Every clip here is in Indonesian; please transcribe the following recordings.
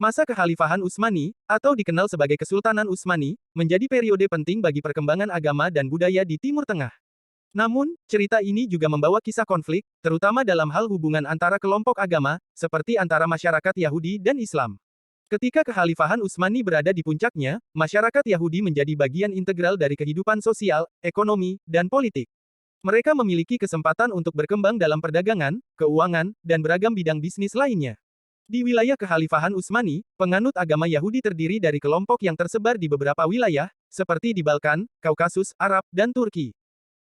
Masa Kekhalifahan Utsmani, atau dikenal sebagai Kesultanan Utsmani, menjadi periode penting bagi perkembangan agama dan budaya di Timur Tengah. Namun, cerita ini juga membawa kisah konflik, terutama dalam hal hubungan antara kelompok agama, seperti antara masyarakat Yahudi dan Islam. Ketika Kekhalifahan Utsmani berada di puncaknya, masyarakat Yahudi menjadi bagian integral dari kehidupan sosial, ekonomi, dan politik. Mereka memiliki kesempatan untuk berkembang dalam perdagangan, keuangan, dan beragam bidang bisnis lainnya. Di wilayah Kekhalifahan Utsmani, penganut agama Yahudi terdiri dari kelompok yang tersebar di beberapa wilayah, seperti di Balkan, Kaukasus, Arab, dan Turki.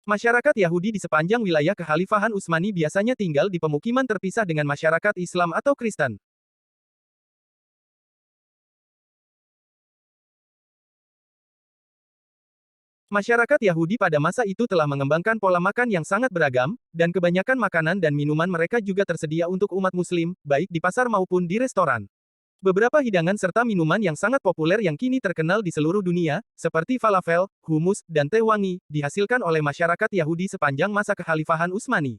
Masyarakat Yahudi di sepanjang wilayah Kekhalifahan Utsmani biasanya tinggal di pemukiman terpisah dengan masyarakat Islam atau Kristen. Masyarakat Yahudi pada masa itu telah mengembangkan pola makan yang sangat beragam, dan kebanyakan makanan dan minuman mereka juga tersedia untuk umat Muslim, baik di pasar maupun di restoran. Beberapa hidangan serta minuman yang sangat populer yang kini terkenal di seluruh dunia, seperti falafel, hummus, dan teh wangi, dihasilkan oleh masyarakat Yahudi sepanjang masa Kekhalifahan Utsmani.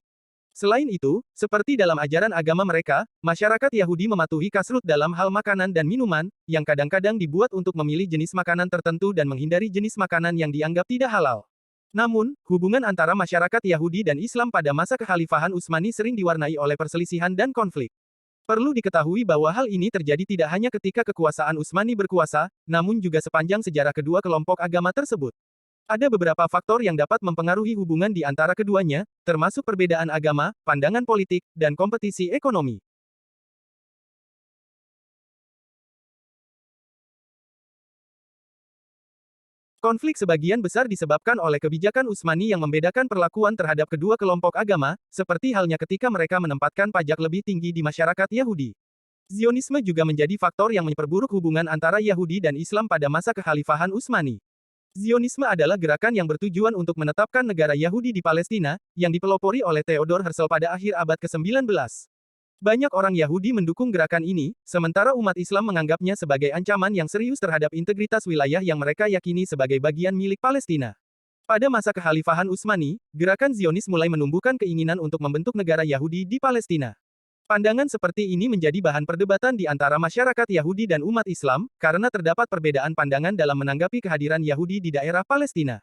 Selain itu, seperti dalam ajaran agama mereka, masyarakat Yahudi mematuhi kasrut dalam hal makanan dan minuman, yang kadang-kadang dibuat untuk memilih jenis makanan tertentu dan menghindari jenis makanan yang dianggap tidak halal. Namun, hubungan antara masyarakat Yahudi dan Islam pada masa Kekhalifahan Utsmani sering diwarnai oleh perselisihan dan konflik. Perlu diketahui bahwa hal ini terjadi tidak hanya ketika kekuasaan Utsmani berkuasa, namun juga sepanjang sejarah kedua kelompok agama tersebut. Ada beberapa faktor yang dapat mempengaruhi hubungan di antara keduanya, termasuk perbedaan agama, pandangan politik, dan kompetisi ekonomi. Konflik sebagian besar disebabkan oleh kebijakan Utsmani yang membedakan perlakuan terhadap kedua kelompok agama, seperti halnya ketika mereka menempatkan pajak lebih tinggi di masyarakat Yahudi. Zionisme juga menjadi faktor yang memperburuk hubungan antara Yahudi dan Islam pada masa Kekhalifahan Utsmani. Zionisme adalah gerakan yang bertujuan untuk menetapkan negara Yahudi di Palestina, yang dipelopori oleh Theodor Herzl pada akhir abad ke-19. Banyak orang Yahudi mendukung gerakan ini, sementara umat Islam menganggapnya sebagai ancaman yang serius terhadap integritas wilayah yang mereka yakini sebagai bagian milik Palestina. Pada masa Kekhalifahan Utsmani, gerakan Zionis mulai menumbuhkan keinginan untuk membentuk negara Yahudi di Palestina. Pandangan seperti ini menjadi bahan perdebatan di antara masyarakat Yahudi dan umat Islam, karena terdapat perbedaan pandangan dalam menanggapi kehadiran Yahudi di daerah Palestina.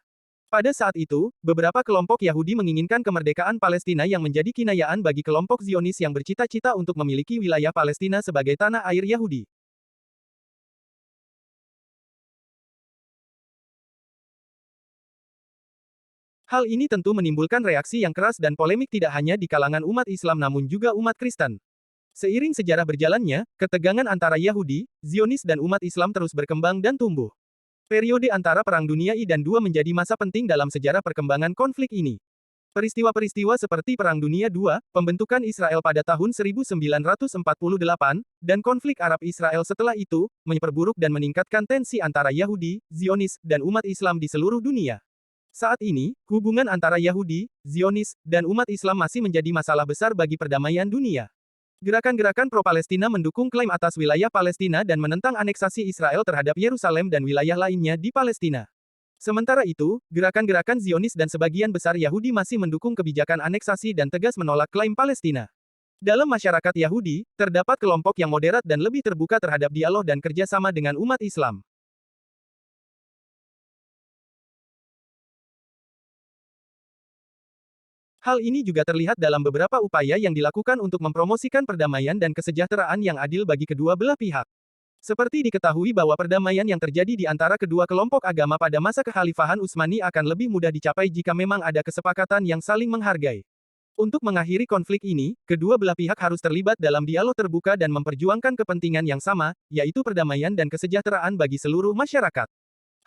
Pada saat itu, beberapa kelompok Yahudi menginginkan kemerdekaan Palestina yang menjadi kinayaan bagi kelompok Zionis yang bercita-cita untuk memiliki wilayah Palestina sebagai tanah air Yahudi. Hal ini tentu menimbulkan reaksi yang keras dan polemik tidak hanya di kalangan umat Islam namun juga umat Kristen. Seiring sejarah berjalannya, ketegangan antara Yahudi, Zionis dan umat Islam terus berkembang dan tumbuh. Periode antara Perang Dunia I dan II menjadi masa penting dalam sejarah perkembangan konflik ini. Peristiwa-peristiwa seperti Perang Dunia II, pembentukan Israel pada tahun 1948, dan konflik Arab-Israel setelah itu, memperburuk dan meningkatkan tensi antara Yahudi, Zionis, dan umat Islam di seluruh dunia. Saat ini, hubungan antara Yahudi, Zionis, dan umat Islam masih menjadi masalah besar bagi perdamaian dunia. Gerakan-gerakan pro-Palestina mendukung klaim atas wilayah Palestina dan menentang aneksasi Israel terhadap Yerusalem dan wilayah lainnya di Palestina. Sementara itu, gerakan-gerakan Zionis dan sebagian besar Yahudi masih mendukung kebijakan aneksasi dan tegas menolak klaim Palestina. Dalam masyarakat Yahudi, terdapat kelompok yang moderat dan lebih terbuka terhadap dialog dan kerjasama dengan umat Islam. Hal ini juga terlihat dalam beberapa upaya yang dilakukan untuk mempromosikan perdamaian dan kesejahteraan yang adil bagi kedua belah pihak. Seperti diketahui bahwa perdamaian yang terjadi di antara kedua kelompok agama pada masa Kekhalifahan Utsmani akan lebih mudah dicapai jika memang ada kesepakatan yang saling menghargai. Untuk mengakhiri konflik ini, kedua belah pihak harus terlibat dalam dialog terbuka dan memperjuangkan kepentingan yang sama, yaitu perdamaian dan kesejahteraan bagi seluruh masyarakat.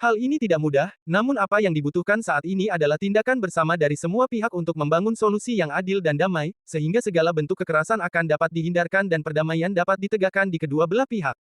Hal ini tidak mudah, namun apa yang dibutuhkan saat ini adalah tindakan bersama dari semua pihak untuk membangun solusi yang adil dan damai, sehingga segala bentuk kekerasan akan dapat dihindarkan dan perdamaian dapat ditegakkan di kedua belah pihak.